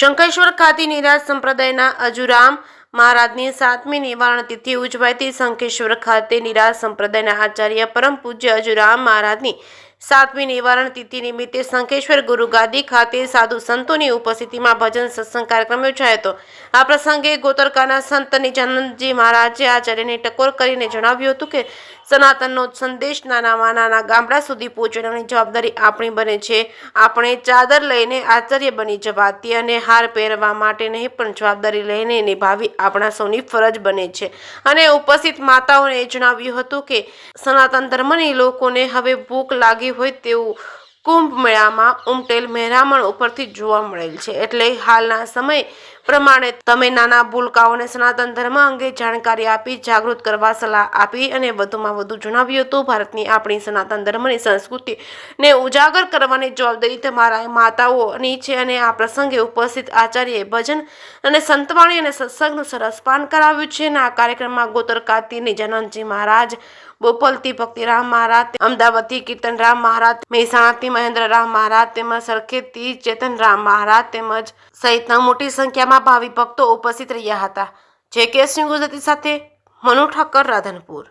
શંખેશ્વર ખાતે નિરાશ સંપ્રદાયના અજુરામ મહારાજની 7મી નિવારણ તિથિ ઉજવાતી। શંખેશ્વર ખાતે નિરાશ સંપ્રદાયના આચાર્ય પરમ પૂજ્ય અજુરામ મહારાજની 7મી નિવારણ તિથિ નિમિત્તે શંખેશ્વર ગુરુગાદી ખાતે સાધુ સંતોની ઉપસ્થિતિમાં ભજન સત્સંગ કાર્યક્રમ યોજાયો હતો। આ પ્રસંગે ગોતરકાના સંત નિજાનંદજી મહારાજે આચાર્યને ટકોર કરીને જણાવ્યું હતું કે સનાતનનો સંદેશ નાનામાં નાના ગામડા સુધી પહોંચાડવાની જવાબદારી આપણી બને છે। આપણે ચાદર લઈને આચાર્ય બની જવાથી અને હાર પહેરવા માટે નહીં પણ જવાબદારી લઈને નિભાવી આપણા સૌની ફરજ બને છે। અને ઉપસ્થિત માતાઓને જણાવ્યું હતું કે સનાતન ધર્મની લોકોને હવે ભૂખ લાગી હોય તેવું કુંભ મેળામાં ઉમટેલ મહેરામણ ઉપરથી જોવા મળેલ છે। એટલે હાલના સમય પ્રમાણે તમે નાના ભૂલકાઓને સનાતન ધર્મ અંગે જાણકારી આપી જાગૃત કરવા સલાહ આપી અને વધુમાં વધુ જણાવ્યું હતું ભારતની આપણી સનાતન ધર્મની સંસ્કૃતિને ઉજાગર કરવાની જવાબદારી તમારા માતાઓની છે। અને આ પ્રસંગે ઉપસ્થિત આચાર્યએ ભજન અને સંતવાણી અને સત્સંગનું સરસ પાન કરાવ્યું છે। અને આ કાર્યક્રમમાં ગોતરકાથી નિજાનંદજી મહારાજ, બોપલથી ભક્તિરામ મહારાજ, અમદાવાદથી કીર્તનરામ મહારાજ, મહેસાણાથી મહેન્દ્રરામ મહારાજ તેમજ સરખેજથી ચેતનરામ મહારાજ તેમજ સહિતના મોટી સંખ્યામાં ભાવિ ભક્તો ઉપસ્થિત રહ્યા હતા। જે કે સિંહ ગુજરાતી સાથે મનુ ઠક્કર, રાધનપુર।